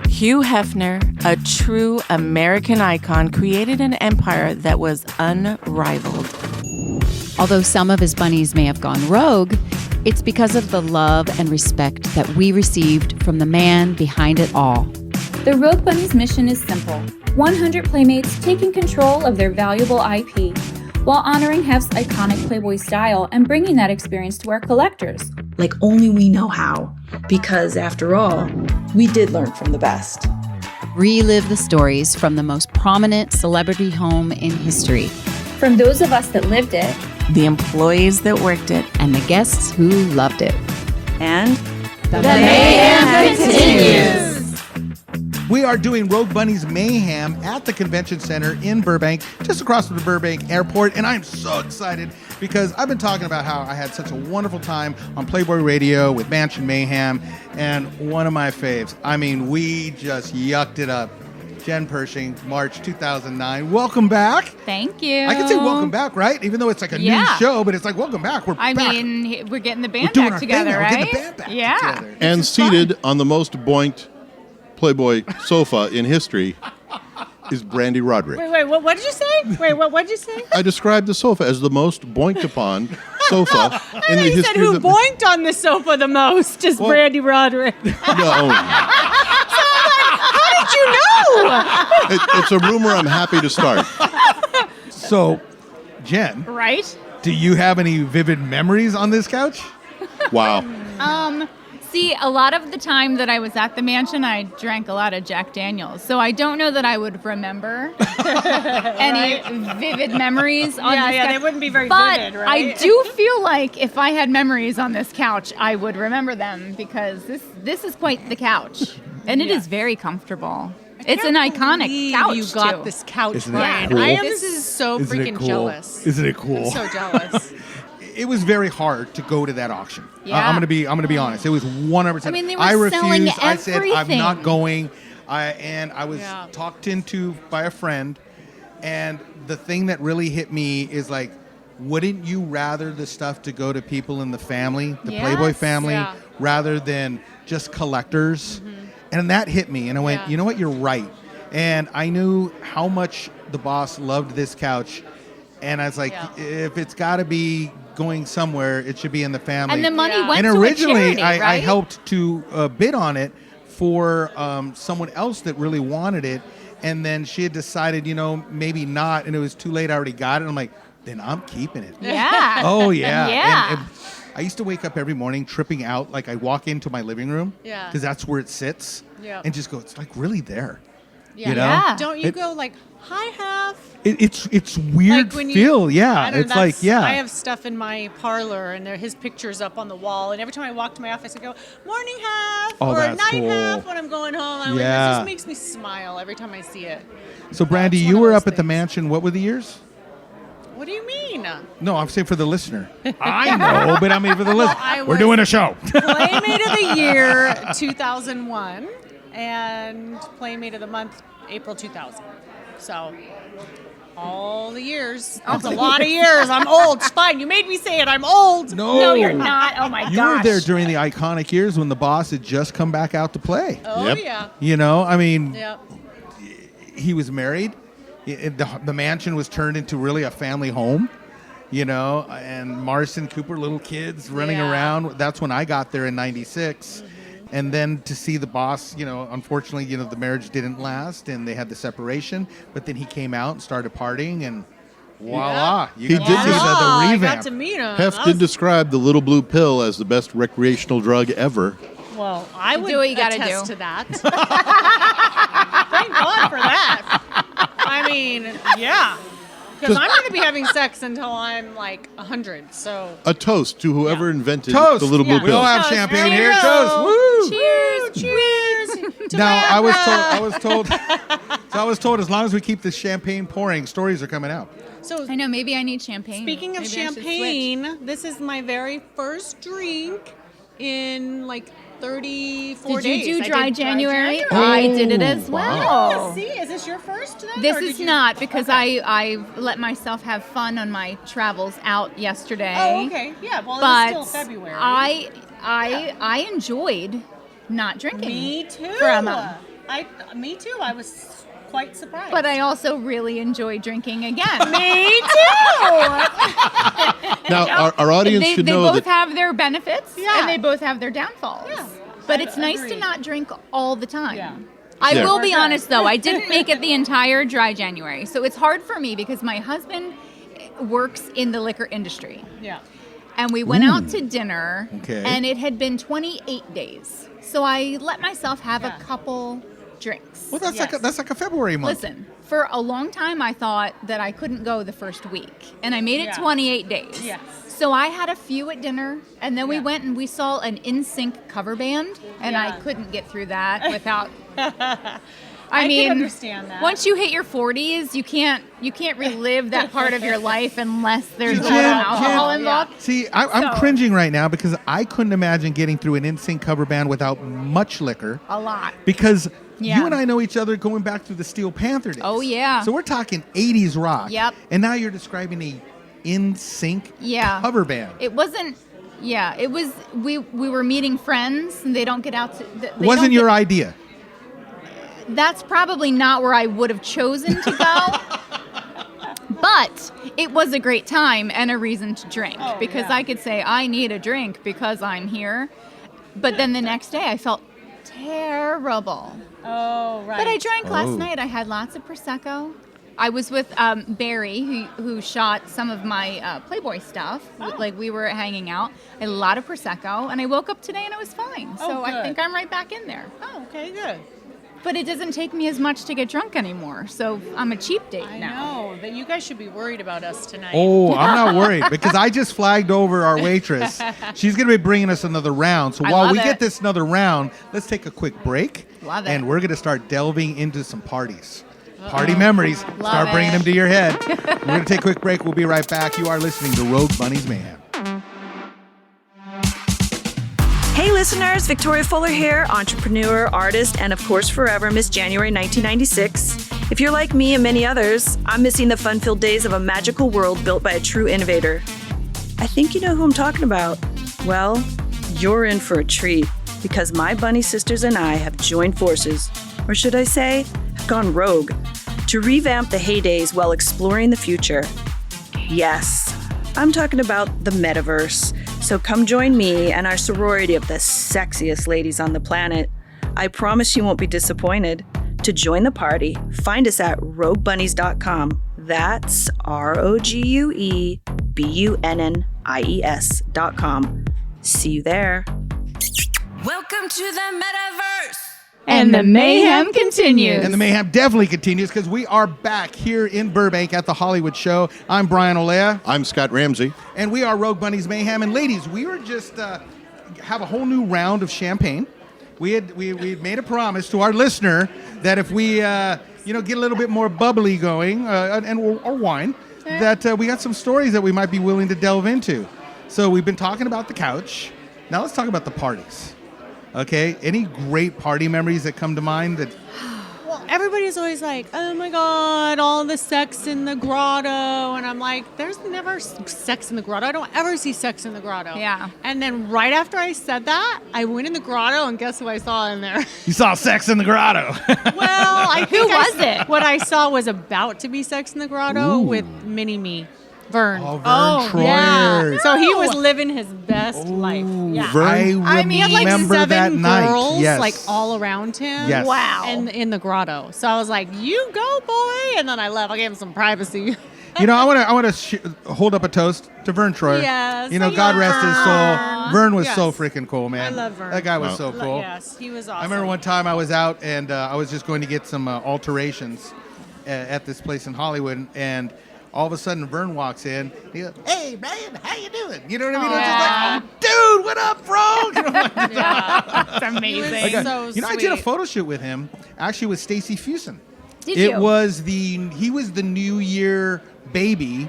Hugh Hefner, a true American icon, created an empire that was unrivaled. Although some of his bunnies may have gone rogue, it's because of the love and respect that we received from the man behind it all. The Rogue Bunnies' mission is simple: 100 Playmates taking control of their valuable IP, while honoring Hef's iconic Playboy style and bringing that experience to our collectors. Like only we know how, because after all, we did learn from the best. Relive the stories from the most prominent celebrity home in history. From those of us that lived it, The employees that worked it, and the guests who loved it. and the mayhem continues. We are doing Rogue Bunnies Mayhem at the Convention Center in Burbank, just across from the Burbank Airport. And I'm so excited because I've been talking about how I had such a wonderful time on Playboy Radio with Mansion Mayhem. And one of my faves, I mean, we just yucked it up. Jenn Pershing, March 2009. Welcome back. Thank you. I can say welcome back, right? Even though it's like a new show, but it's like, welcome back. We're back. We're getting the band We're doing back our together, thing now. right? We're getting the band back together. And seated on the most boinked Playboy sofa in history is Brande Roderick. Wait, what did you say? What did you say? I described the sofa as the most boinked upon sofa in the You history said who of the... boinked on the sofa the most is Brande Roderick. No. How did you know? It's a rumor I'm happy to start. So, Jenn, Right? do you have any vivid memories on this couch? Wow. See, a lot of the time that I was at the mansion, I drank a lot of Jack Daniels. So I don't know that I would remember any vivid memories on this couch. they wouldn't be very but vivid, right? I do feel like if I had memories on this couch, I would remember them because this is quite the couch. And it is very comfortable. It's an iconic couch, You got too. this couch, Isn't it Brian. cool? This is so Isn't it freaking cool? jealous. Isn't it cool? I'm so jealous. It was very hard to go to that auction. Yeah. I'm gonna be honest. It was 100%. I mean, they were selling refused. I said I'm everything. not going. I was Yeah. talked into by a friend, and the thing that really hit me is like, wouldn't you rather the stuff to go to people in the family, the Playboy Yes. family, Yeah. rather than just collectors? And that hit me, and I went, Yeah. you know what? You're right. And I knew how much the boss loved this couch. And I was like, Yeah. if it's got to be going somewhere, it should be in the family. And the money Yeah. went And to originally, a charity, I right? helped to bid on it for someone else that really wanted it. And then she had decided, maybe not. And it was too late. I already got it. I'm like, then I'm keeping it. Yeah. Oh, yeah. Yeah. And I used to wake up every morning tripping out. Like I walk into my living room Yeah. because that's where it sits. Yeah. And just go, it's like really there. Yeah. You know? Yeah. Don't you It- go like, hi, Half? It's weird Like when feel. Yeah. I don't know, It's like, that's- yeah. I have stuff in my parlor, and his picture's up on the wall. And every time I walk to my office, I go, morning, Half, Oh, or that's night, cool. Half, when I'm going home. I'm like, Yeah. this just makes me smile every time I see it. So, Brande, It's you one were of up those at the things. mansion. What were the years? What do you mean? No, I'm saying for the listener. I know, but I mean for the listener. I We're was- doing a show. Playmate of the Year, 2001, and Playmate of the Month, April 2000. So, all the years. That's a lot of years. I'm old. It's fine. You made me say it. I'm old. No, you're not. Oh my gosh. You were there during the iconic years when the boss had just come back out to play. Oh, Yep. yeah. I mean, Yeah. he was married. The mansion was turned into really a family home, and Marston Cooper, little kids running Yeah. around. That's when I got there in 96. And then to see the boss, unfortunately, the marriage didn't last and they had the separation. But then he came out and started partying and voila. You He got did to see this- the I revamp. got to meet him. Hef That did was- describe the little blue pill as the best recreational drug ever. Well, I would do what you gotta attest do. to that. Thank God for that. I mean, yeah. Because I'm going to be having sex until I'm like 100. So A toast to whoever invented Toast. the little blue We pill. all have Toast. champagne There here. you Toast. go. Woo! Cheers. cheers. to Now my I was Abra. told. I was told as long as we keep the champagne pouring, stories are coming out. So I know, maybe I need champagne. speaking of Maybe I should switch. champagne, this is my very first drink in like 34 Did days. you do I dry did January? Oh, I did it as wow. well. Oh, see, is this your first then? This or did is you- not because Okay. I let myself have fun on my travels out yesterday. Oh, okay. Yeah, well, But it's still February. I enjoyed not drinking. Me too. For a month. Me too. I was quite surprised. But I also really enjoy drinking again. Me too. Now, our audience should they know both that have their benefits Yeah. and they both have their downfalls. Yeah. But I it's nice agree. to not drink all the time. Yeah. I Yeah. will be We're good. honest though, I didn't make it the entire dry January. So it's hard for me because my husband works in the liquor industry. Yeah. And we went out to dinner Okay. and it had been 28 days. So I let myself have Yeah. a couple drinks. Well, that's Yes. like a February month. Listen, for a long time I thought that I couldn't go the first week, and I made it Yeah. 28 days. Yes. So I had a few at dinner, and then we Yeah. went and we saw an NSYNC cover band, and I Yeah. couldn't get through that without. I mean, can understand that. once you hit your 40s, you can't relive that part of your life unless there's a Jen, little alcohol Jen, involved. See, I'm So- cringing right now because I couldn't imagine getting through an NSYNC cover band without much liquor. A lot. Because Yeah. you and I know each other going back to the Steel Panther days. Oh, yeah. So we're talking 80s rock. Yep. And now you're describing a NSYNC Yeah. cover band. It wasn't. Yeah, it was. We were meeting friends, and they don't get out to. They Wasn't don't your get- idea. That's probably not where I would have chosen to go. But it was a great time and a reason to drink because yeah. I could say I need a drink because I'm here. But then the next day I felt terrible. Oh, right. But I drank Oh. last night. I had lots of Prosecco. I was with Barry, who shot some of my Playboy stuff. Like, we were hanging out. I had a lot of Prosecco, and I woke up today and I was fine. So I good. think I'm right back in there. Oh, okay, good. But it doesn't take me as much to get drunk anymore. So I'm a cheap date I now. know that you guys should be worried about us tonight. Oh, I'm not worried because I just flagged over our waitress. She's going to be bringing us another round. So I while love we get it. this another round, let's take a quick break. Love it. And we're going to start delving into some parties. Party memories. Start bringing it. them to your head. We're going to take a quick break. We'll be right back. You are listening to Rogue Bunnies Mayhem. Hey listeners, Victoria Fuller here, entrepreneur, artist, and of course forever Miss January 1996. If you're like me and many others, I'm missing the fun-filled days of a magical world built by a true innovator. I think you know who I'm talking about. Well, you're in for a treat because my bunny sisters and I have joined forces, or should I say, have gone rogue, to revamp the heydays while exploring the future. Yes, I'm talking about the metaverse. So come join me and our sorority of the sexiest ladies on the planet. I promise you won't be disappointed. To join the party, find us at roguebunnies.com. That's ROGUEBUNNIES.com. See you there. Welcome to the metaverse. And the mayhem continues. And the mayhem definitely continues because we are back here in Burbank at the Hollywood Show. I'm Brian Olea. I'm Scott Ramsey. And we are Rogue Bunnies Mayhem. And ladies, we were just have a whole new round of champagne. We had made a promise to our listener that if we get a little bit more bubbly going or wine, that we got some stories that we might be willing to delve into. So we've been talking about the couch. Now let's talk about the parties. Okay, any great party memories that come to mind? That Well, everybody's always like, oh my God, all the sex in the grotto. And I'm like, there's never sex in the grotto. I don't ever see sex in the grotto. Yeah. And then right after I said that, I went in the grotto and guess who I saw in there? you saw sex in the grotto. Well, I think Who was it? What I saw was about to be sex in the grotto Ooh. with Mini-Me. Verne. Oh, Verne Troyer. Yeah. So he was living his best life. Yeah. Verne? I He had like remember 7 that night. girls Yes. like all around him. Yes. Wow. And in the grotto. So I was like, you go, boy. And then I left. I gave him some privacy. You know, I want to hold up a toast to Verne Troyer. Yes, You know, I God love rest his soul. Verne. Verne was Yes. so freaking cool, man. I love Verne. That guy was so cool. Yes, he was awesome. I remember one time I was out and I was just going to get some alterations at this place in Hollywood, and all of a sudden Verne walks in. He goes, "Hey, man, how you doing?" You know what I mean? I was just like, "Oh, dude, what up, bro?" You know, like, That's amazing. He was so I did a sweet. photo shoot with him, actually with Stacy Fusen. Did It you? was he was the New Year baby,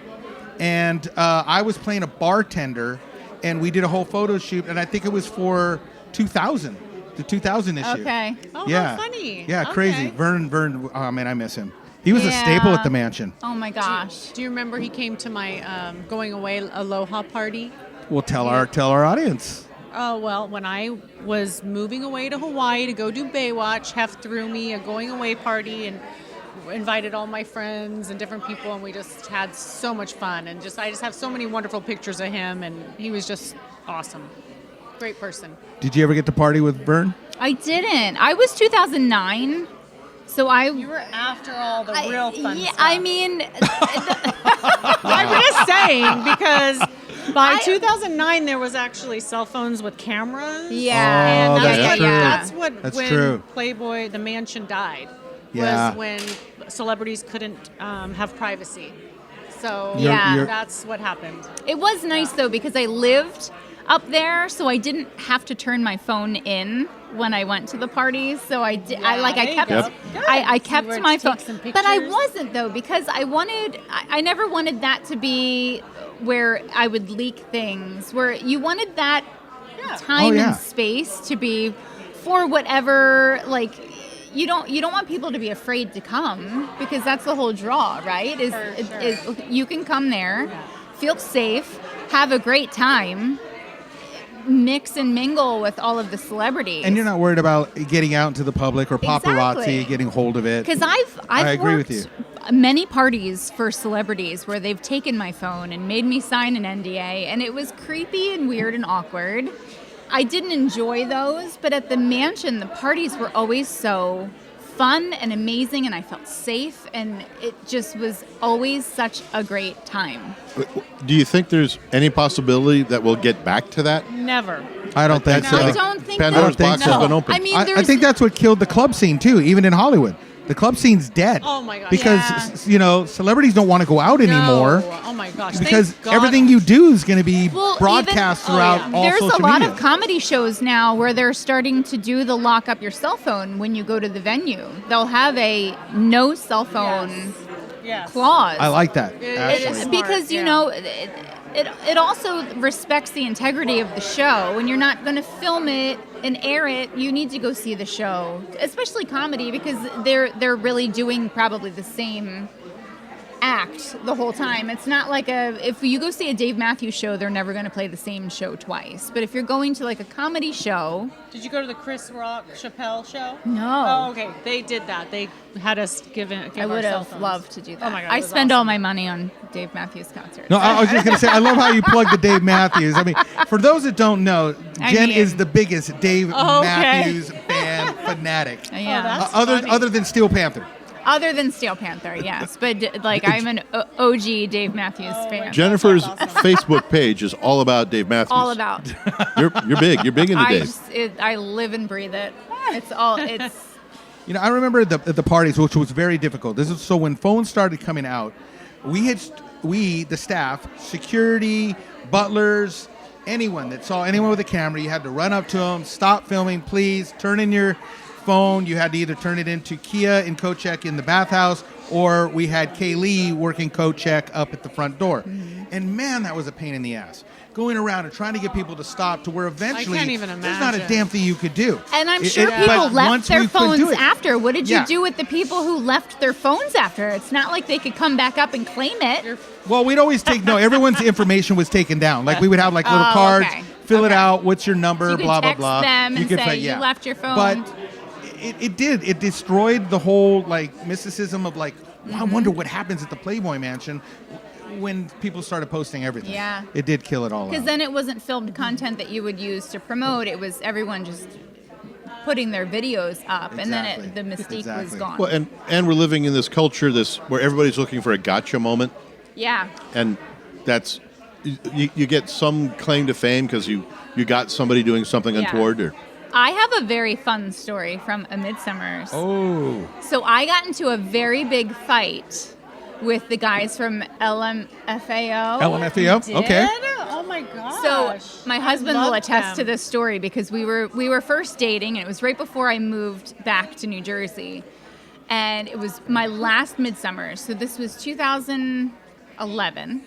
and I was playing a bartender, and we did a whole photo shoot, and I think it was for 2000, the 2000 issue. Okay. Oh, Yeah. how funny. Yeah, crazy. Okay. Verne. Oh man, I miss him. He was a Yeah. staple at the mansion. Oh my gosh. Do you remember he came to my going away aloha party? We'll tell our audience. Oh, well, when I was moving away to Hawaii to go do Baywatch, Hef threw me a going away party and invited all my friends and different people, and we just had so much fun. And I just have so many wonderful pictures of him, and he was just awesome. Great person. Did you ever get to party with Verne? I didn't. I was 2009. So You were after all the real fun stuff. I mean, I'm just saying, because by 2009 there was actually cell phones with cameras. Yeah. Oh, And that's that's That's when true. Playboy, the mansion died. Yeah. Was when celebrities couldn't have privacy. So You're- that's what happened. it was nice though because I lived up there, so I didn't have to turn my phone in when I went to the parties. So I did. I there you kept. go. I You kept were to my take phone, some but I pictures? wasn't though because I never wanted that to be where I would leak things. Where you wanted that time Oh, yeah. and space to be for whatever like. You don't want people to be afraid to come because that's the whole draw, right? Is you can come there, feel safe, have a great time, mix and mingle with all of the celebrities. And you're not worried about getting out into the public or paparazzi Exactly. getting hold of it. Because I've I agree with worked many parties for celebrities where they've taken my phone and made me sign an NDA, and it was creepy and weird and awkward. I didn't enjoy those, but at the mansion, the parties were always so fun and amazing, and I felt safe, and it just was always such a great time. Do you think there's any possibility that we'll get back to that? Never. I don't think so. I don't think Pandora's that- box has been opened. I mean, I think that's what killed the club scene too, even in Hollywood. The club scene's dead. Oh my gosh. Because celebrities don't want to go out anymore. No. Oh my gosh. Because Thank God. everything you do is going to be Well, broadcast even- throughout all There's social a lot media. of comedy shows now where they're starting to do the lock up your cell phone when you go to the venue. They'll have a no cell phone Yes. clause. I like that. It- Actually. it's because you know it also respects the integrity of the show. When you're not going to film it and air it, you need to go see the show, especially comedy, because they're really doing probably the same act the whole time. It's not like if you go see a Dave Matthews show, they're never going to play the same show twice. But if you're going to like a comedy show, Did you go to the Chris Rock Chappelle show? No. Oh, okay. They did that. They had us give I our would cell have phones. loved to do that. Oh my God. I it was spend all awesome. my money on Dave Matthews concerts. No, I was just going to say, I love how you plug the Dave Matthews. I mean, for those that don't know, Jen is the biggest Dave Matthews fan fanatic. Yeah. that's Other than Steel Panther. Other than Steel Panther, yes. But like I'm an OG Dave Matthews fan. Jennifer's Facebook page is all about Dave Matthews. All about. You're big. You're big into Dave. I live and breathe it. It's You know, I remember the parties, which was very difficult. This is so when phones started coming out, the staff, security, butlers, anyone that saw anyone with a camera, you had to run up to them, stop filming, please, turn in your phone. You had to either turn it into Kia and coat check in the bathhouse, or we had Kaylee working coat check up at the front door. Mm-hmm. And man, that was a pain in the ass. Going around and trying to get people to stop to where eventually I can't even there's not a imagine. damn thing you could do. and I'm It- sure it- people but left once their we could do phones it- after. What did you Yeah. do with the people who left their phones after? It's not like they could come back up and claim it. Well, we'd always everyone's information was taken down. Like we would have like little Oh, cards, okay. fill it out, what's your number, So you could blah, text blah, blah. them and say, yeah. "You left your phone." But it destroyed the whole like mysticism of like, I wonder what happens at the Playboy Mansion when people started posting everything. Yeah. It did kill it all Because out. then it wasn't filmed content that you would use to promote. It was everyone just putting their videos up, and then the mystique was gone. Well, and we're living in this culture, where everybody's looking for a gotcha moment, Yeah. and that's you get some claim to fame because you got somebody doing something Yeah. untoward. Or I have a very fun story from A Midsummer's. Oh. So I got into a very big fight with the guys from LMFAO. LMFAO? Okay. Oh my gosh. So my husband will love attest to them. this story because we were first dating, and it was right before I moved back to New Jersey, and it was my last Midsummer. So this was 2011,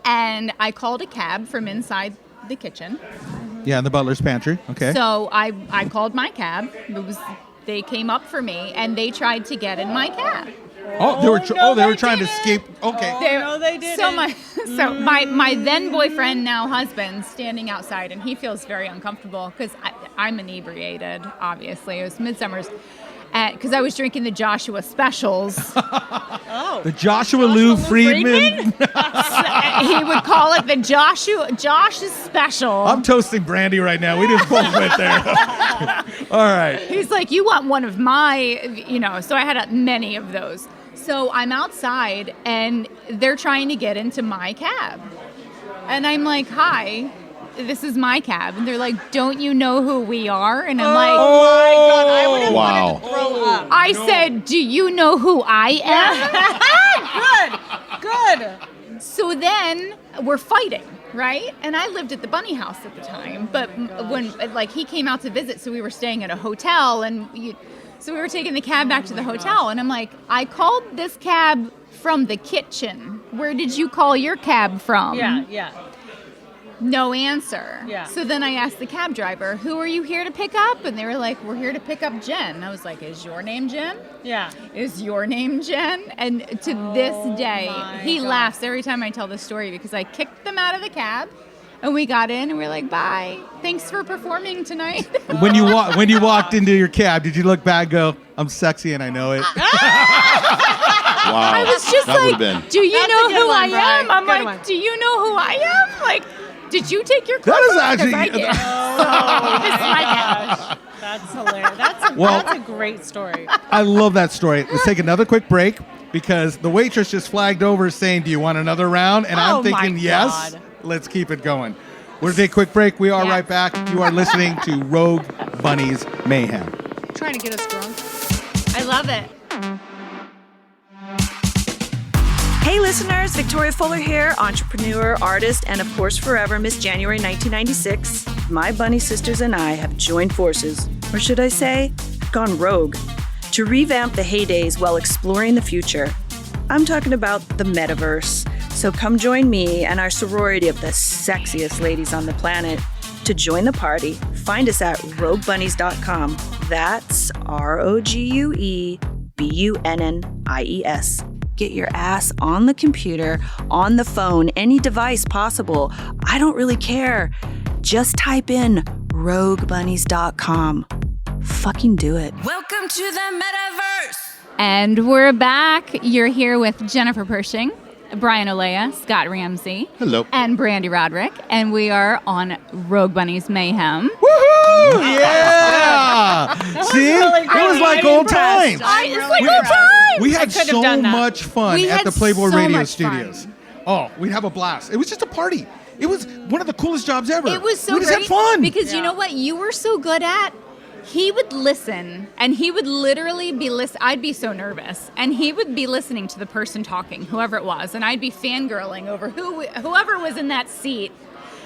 and I called a cab from inside the kitchen. Yeah, in the butler's pantry. Okay. So I called my cab. They came up for me, and they tried to get in my cab. Oh, they were trying to escape. Okay. No, they didn't. So my then boyfriend, now husband, standing outside, and he feels very uncomfortable because I'm inebriated. Obviously, it was midsummer's, because I was drinking the Joshua specials. The Joshua Lou Friedman. He would call it the Josh's special. I'm toasting Brande right now. We just both went there. All right. He's like, you want one of my, so I had many of those. So I'm outside and they're trying to get into my cab. And I'm like, hi, this is my cab. And they're like, don't you know who we are? And I'm like, oh my God, I would have Wow. wanted to throw up. I said, do you know who I am? Good. So then we're fighting, right? And I lived at the Bunny house at the time. But when he came out to visit, so we were staying at a hotel, and so we were taking the cab back to the hotel. And I'm like, I called this cab from the kitchen. Where did you call your cab from? Yeah. No answer. Yeah. So then I asked the cab driver, who are you here to pick up? And they were like, we're here to pick up Jenn. I was like, is your name Jenn? Yeah. Is your name Jenn? And to this day, he God. laughs every time I tell this story because I kicked them out of the cab and we got in and we were like, bye. Thanks for performing tonight. When you walked into your cab, did you look back and go, I'm sexy and I know it? Wow. I was just that like, been. do you That's know a good who one, I am? Brian. I'm Good like, one. do you know who I am? Like, did you take your clothes That is off? 'Cause actually- I did. So this is my cab. That's hilarious. That's a great story. I love that story. Let's take another quick break because the waitress just flagged over saying, do you want another round? And Oh, I'm thinking, my yes. God. Let's keep it going. We're going to take a quick break. We are Yeah. right back. You are listening to Rogue Bunnies Mayhem. Trying to get us drunk. I love it. Hey listeners, Victoria Fuller here, entrepreneur, artist, and of course forever Miss January 1996. My bunny sisters and I have joined forces, or should I say, gone rogue, to revamp the heydays while exploring the future. I'm talking about the metaverse. So come join me and our sorority of the sexiest ladies on the planet. To join the party, find us at roguebunnies.com. That's ROGUEBUNNIES. Get your ass on the computer, on the phone, any device possible. I don't really care. Just type in roguebunnies.com. Fucking do it. Welcome to the metaverse. And we're back. You're here with Jennifer Pershing, Brian Olea, Scott Ramsey, Hello. and Brande Roderick, and we are on Rogue Bunnies Mayhem. Woohoo! Yeah! See? It was like old times. It's like old times. We had could have so done that. much fun We at had the Playboy so Radio much Studios. Oh, we'd have a blast. It was just a party. It was one of the coolest jobs ever. It was so we just great had fun. because you know what you were so good at? He would listen, and he would literally be listening. I'd be so nervous, and he would be listening to the person talking, whoever it was, and I'd be fangirling over whoever was in that seat.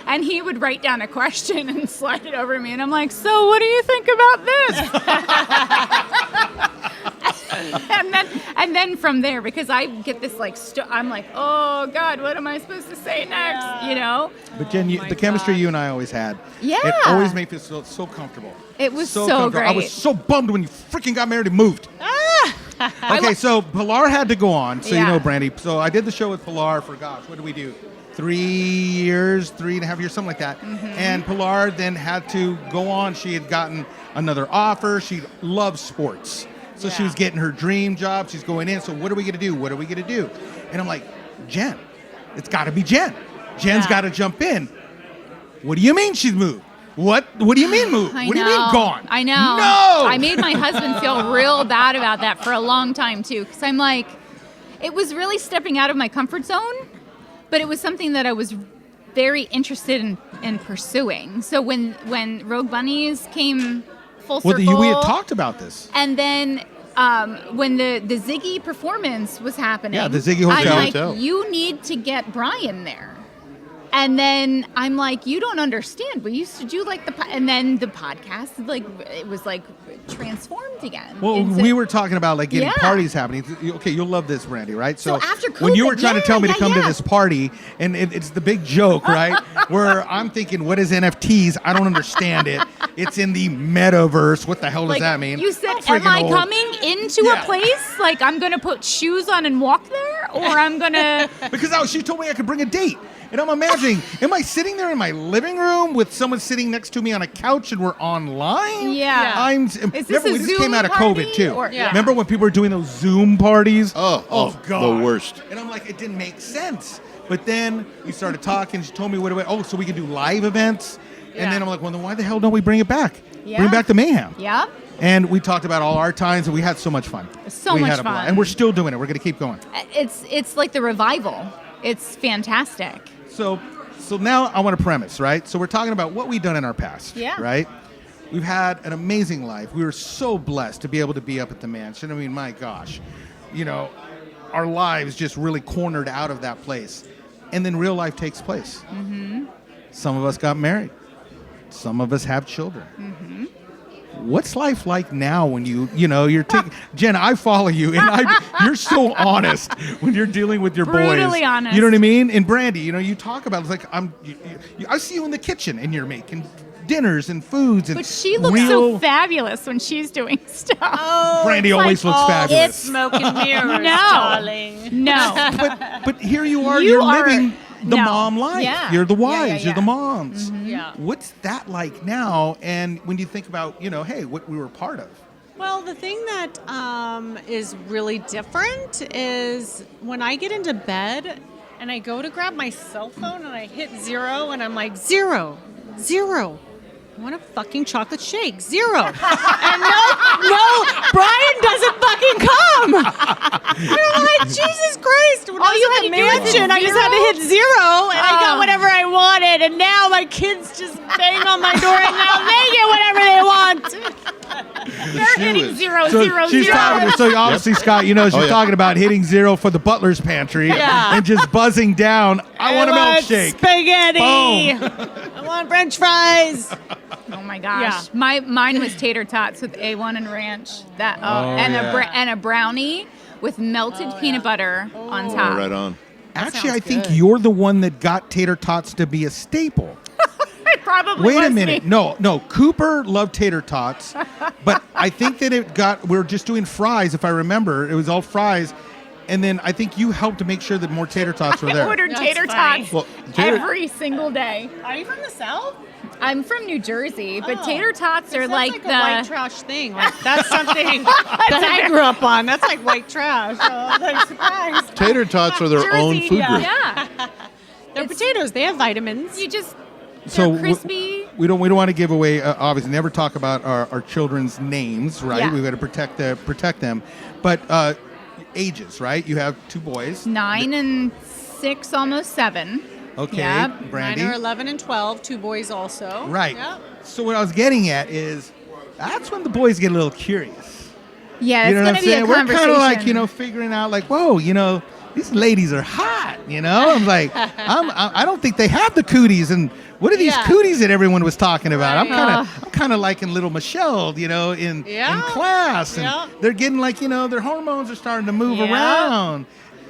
And he would write down a question and slide it over to me, and I'm like, "So, what do you think about this?" and then from there, because I get this I'm like, "Oh God, what am I supposed to say next?" You know? But Jen, the chemistry you and I always had. Yeah. It always made me feel so comfortable. It was so comfortable. great. I was so bummed when you freaking got married and moved. Okay, so Pilar had to go on, so you Yeah. know, Brande. So I did the show with Pilar for, what did we do? 3 years, 3.5 years, something like that. Mm-hmm. And Pilar then had to go on. She had gotten another offer. She loves sports. So she was getting her dream job. She's going in. So what are we going to do? What are we going to do? And I'm like, Jenn, it's got to be Jenn. Jen's got to jump in. What do you mean she's moved? What do you mean moved? What do you mean gone? I know. No! I made my husband feel real bad about that for a long time, too, because I'm like, it was really stepping out of my comfort zone, but it was something that I was very interested in pursuing. So when Rogue Bunnies came full circle... Well, we had talked about this. And then when the Ziggy performance was happening... Yeah, the Ziggy Hotel. I'm like, you need to get Brian there. And then I'm like, you don't understand. We used to do like and then the podcast, like it was like transformed again. Well, we were talking about like getting parties happening. Okay, you'll love this, Brande, right? So after COVID, when you were trying to tell me to come to this party, and it's the big joke, right? Where I'm thinking, what is NFTs? I don't understand it. It's in the metaverse. What the hell does that mean? You said, am I coming into a place? Like I'm going to put shoes on and walk there? Or I'm going to... Because she told me I could bring a date. And I'm imagining, am I sitting there in my living room with someone sitting next to me on a couch and we're online? Yeah. Remember, we just Zoom came out of party, COVID, too. or- Yeah. Remember when people were doing those Zoom parties? Oh, God. the worst. And I'm like, it didn't make sense. But then we started talking. She told me, so we can do live events? And then I'm like, well, then why the hell don't we bring it back? Yeah. Bring back the Mayhem. Yeah. And we talked about all our times, and we had so much fun. So much fun. And we're still doing it. We're going to keep going. It's like the revival. It's fantastic. So now I want to premise, right? So we're talking about what we've done in our past, right? We've had an amazing life. We were so blessed to be able to be up at the mansion. I mean, my gosh, our lives just really cornered out of that place. And then real life takes place. Mm-hmm. Some of us got married. Some of us have children. Mm-hmm. What's life like now when you're taking... Jen, I follow you, and you're so honest when you're dealing with your boys. Brutally honest. You know what I mean? And Brande, you talk about it's like I see you in the kitchen, and you're making dinners and foods. And but she looks so fabulous when she's doing stuff. Oh, Brande always looks fabulous. It's smoke and mirrors, No. darling. No. But here you are. You're living the mom life. Yeah. You're the wives. You're the moms. Mm-hmm. Yeah. What's that like now? And when you think about, hey, what we were part of. Well, the thing that is really different is when I get into bed and I go to grab my cell phone and I hit 0 and I'm like, 0. I want a fucking chocolate shake. 0. And no, Brian doesn't fucking come. And I'm like, Jesus Christ. When I was at the mansion, I just had to hit 0 and I got whatever I wanted. And now my kids just bang on my door and now they get whatever they want. They're hitting 0, So 0, she's 0. talking. So obviously, Scott, she's talking about hitting 0 for the butler's pantry and just buzzing down. I want a milkshake. Spaghetti. Boom. I want French fries. Oh my gosh. Mine was tater tots with A1 and ranch. And a brownie with melted peanut butter on top. Right on. Actually, I think you're the one that got tater tots to be a staple. It probably Wait a was minute. me. No. Cooper loved tater tots, but I think that we were just doing fries, if I remember. It was all fries. And then I think you helped to make sure that more tater tots were there. I ordered tater tots tater- every single day. Are you from the South? I'm from New Jersey, but tater tots are like a white trash thing. Like, that's something that I grew up on. That's like white trash. So I was like, surprised. Tater tots are their own food group. Yeah. They're potatoes. They have vitamins. They're crispy. We don't want to give away. Obviously, never talk about our children's names, right? Yeah. We've got to protect them. But ages, right? You have 2 boys. 9 and 6, almost 7. Okay, Yep. Brande. 9 are 11 and 12. 2 boys also. Right. Yep. So what I was getting at is that's when the boys get a little curious. Yeah, You know it's what I'm going to be a saying? We're conversation. kind of like, figuring out like, whoa, these ladies are hot, I'm like, I don't think they have the cooties. And what are these cooties that everyone was talking about? I'm kind of liking little Michelle, in class. And they're getting like, their hormones are starting to move around.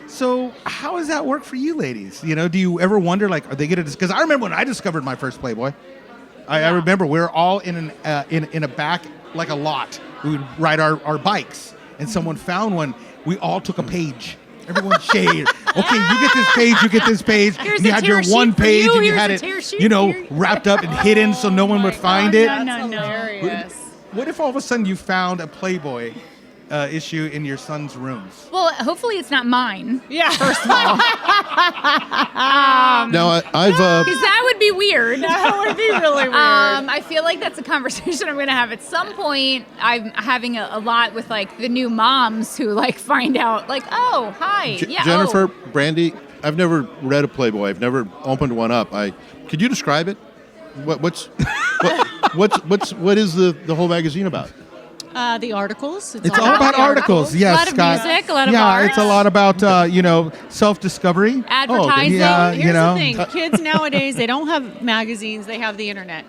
So how does that work for you ladies? Do you ever wonder, like, are they going to, because I remember when I discovered my first Playboy, I remember we were all in a back, like a lot. We would ride our bikes and someone found one. We all took a page. Everyone shared. Okay, you get this page, you get this page. Here's You a had tear your sheet one for page you, and you here's had a it, tear sheet for you. wrapped up and hidden so no one would find it. That's hilarious. What if all of a sudden you found a Playboy issue in your son's rooms? Well, hopefully it's not mine. Yeah. First of all. Now, I've Because that would be weird. That would be really weird. I feel like that's a conversation I'm going to have at some point. I'm having a lot with like the new moms who like find out like, oh, hi. Jennifer, Brande, I've never read a Playboy. I've never opened one up. Could you describe it? What is the whole magazine about? The articles. It's all about articles. Yes, a lot of Scott. music, a lot of yeah, art. it's a lot about Advertising. self-discovery. Here's know. the thing. Kids nowadays, they don't have magazines. They have the internet.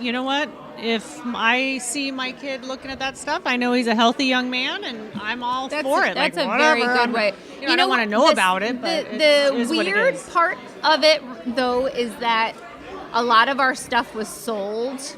You know what? If I see my kid looking at that stuff, I know he's a healthy young man, and I'm all for it. That's like, a whatever. very good way. I don't want to know about it, but the it is what it weird is. part of it, though, is that a lot of our stuff was sold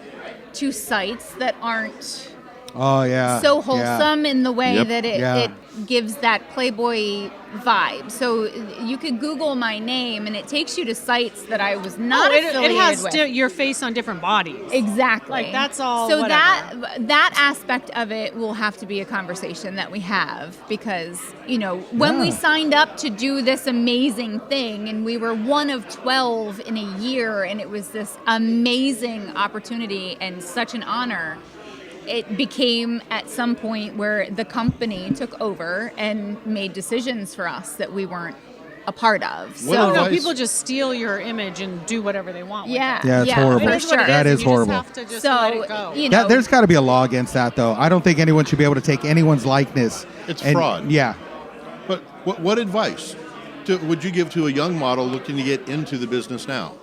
to sites that aren't so wholesome in the way that it gives that Playboy vibe. So you could Google my name, and it takes you to sites that I was not affiliated it has with. your face on different bodies. Exactly. Like, that's all. So whatever. that aspect of it will have to be a conversation that we have, because when we signed up to do this amazing thing, and we were one of 12 in a year, and it was this amazing opportunity and such an honor. It became at some point where the company took over and made decisions for us that we weren't a part of. So people just steal your image and do whatever they want with it. Yeah, it's horrible. It is what it That is, is and you horrible. just have to just let it go. There's got to be a law against that, though. I don't think anyone should be able to take anyone's likeness. It's fraud. Yeah. But what advice would you give to a young model looking to get into the business now?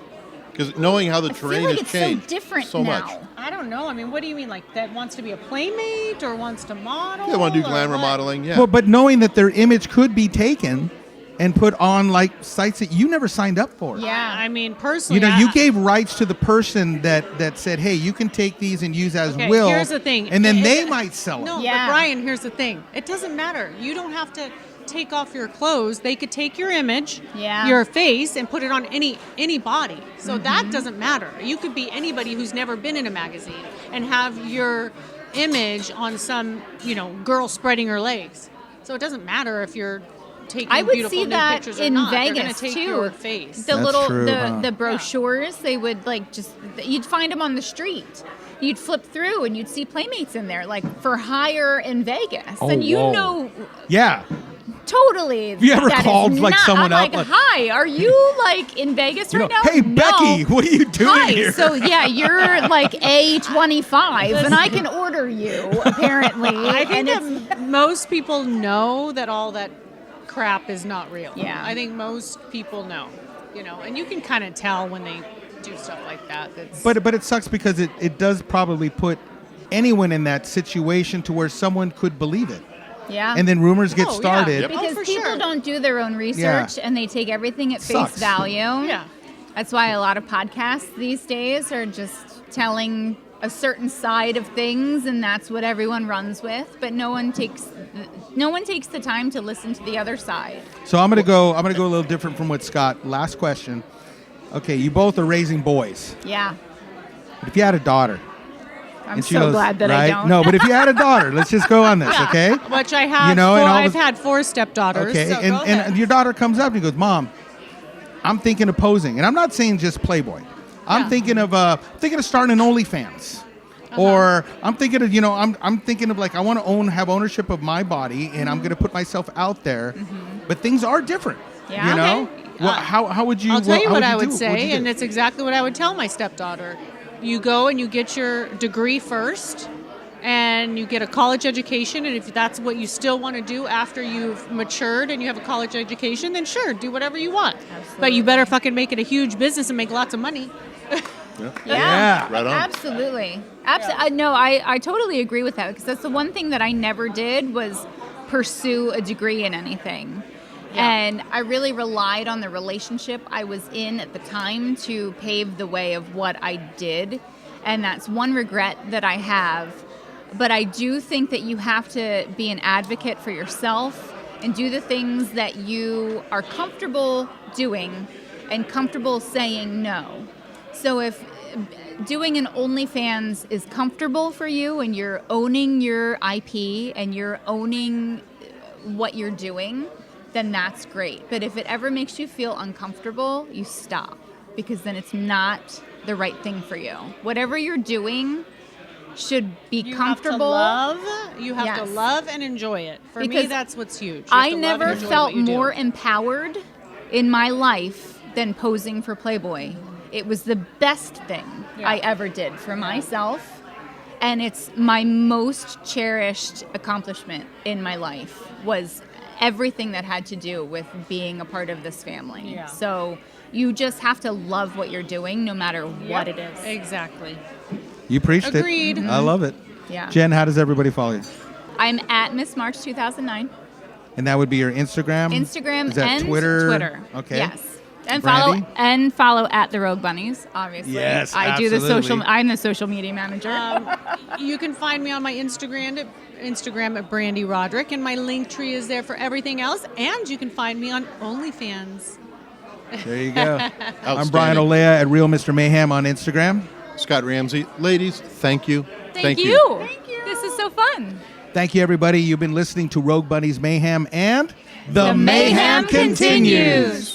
Because knowing how the terrain has changed so different so now. much. I don't know. I mean, what do you mean? Like, that wants to be a playmate or wants to model? They want to do or glamour what? modeling, yeah. Well, but knowing that their image could be taken and put on like sites that you never signed up for. Yeah, I mean, personally, you gave rights to the person that said, "Hey, you can take these and use as will." Here's the thing, and then they might sell it. No, but Brian, here's the thing. It doesn't matter. You don't have to take off your clothes. They could take your image, your face, and put it on any body. So that doesn't matter. You could be anybody who's never been in a magazine and have your image on some, girl spreading her legs. So it doesn't matter if you're taking I would beautiful see new that pictures or in not. They're Vegas gonna take too. your face. The brochures, they would you'd find them on the street. You'd flip through and you'd see Playmates in there, like for hire in Vegas, and Yeah. Totally. Have you ever called someone I'm up? like, hi, are you in Vegas right now? Hey, No. Becky, what are you doing Hi. here? So you're like A25, and I can order you apparently. I think that most people know that all that crap is not real. Yeah. I think most people know, and you can kind of tell when they do stuff like that. But it sucks because it does probably put anyone in that situation to where someone could believe it. Yeah. And then rumors get started. Because people don't do their own research and they take everything at face value. Yeah. That's why a lot of podcasts these days are just telling a certain side of things, and that's what everyone runs with, but no one takes the time to listen to the other side. So I'm gonna go a little different from what Scott. Last question. Okay, you both are raising boys. Yeah. But if you had a daughter, I'm so glad that I don't. No, but if you had a daughter, let's just go on this, okay? Which I have. I've had 4 stepdaughters. Okay, so go ahead. and your daughter comes up and goes, "Mom, I'm thinking of posing," and I'm not saying just Playboy. I'm thinking of starting an OnlyFans, or I'm thinking of I'm thinking of I want to have ownership of my body, and I'm going to put myself out there. But things are different. Yeah. Okay. Well, how would you? I'll tell you what I would do? say, and it's exactly what I would tell my stepdaughter. You go and you get your degree first, and you get a college education, and if that's what you still want to do after you've matured and you have a college education, then sure, do whatever you want. Absolutely. But you better fucking make it a huge business and make lots of money. Yeah. Right on. Absolutely. No, I totally agree with that, because that's the one thing that I never did was pursue a degree in anything. Yeah. And I really relied on the relationship I was in at the time to pave the way of what I did. And that's one regret that I have. But I do think that you have to be an advocate for yourself and do the things that you are comfortable doing and comfortable saying no. So if doing an OnlyFans is comfortable for you and you're owning your IP and you're owning what you're doing, then that's great. But if it ever makes you feel uncomfortable, you stop, because then it's not the right thing for you. Whatever you're doing should be comfortable. You have to love and enjoy it. For Because me, that's what's huge. I never felt more empowered in my life than posing for Playboy. It was the best thing I ever did for myself. And it's my most cherished accomplishment in my life was everything that had to do with being a part of this family. Yeah. So you just have to love what you're doing no matter what it is. Exactly. You preached Agreed. it. I love it. Yeah. Jen, how does everybody follow you? I'm at Miss March 2009. And that would be your Instagram? Instagram Is that and Twitter? Okay. Yes. And Brande? follow at the Rogue Bunnies, obviously. Yes, I do the absolutely. I'm the social media manager. You can find me on my Instagram at Brande Roderick, and my link tree is there for everything else. And you can find me on OnlyFans. There you go. I'm Brian Olea at Real Mr. Mayhem on Instagram. Scott Ramsey. Ladies, thank you. Thank you. This is so fun. Thank you, everybody. You've been listening to Rogue Bunnies Mayhem, and The mayhem continues.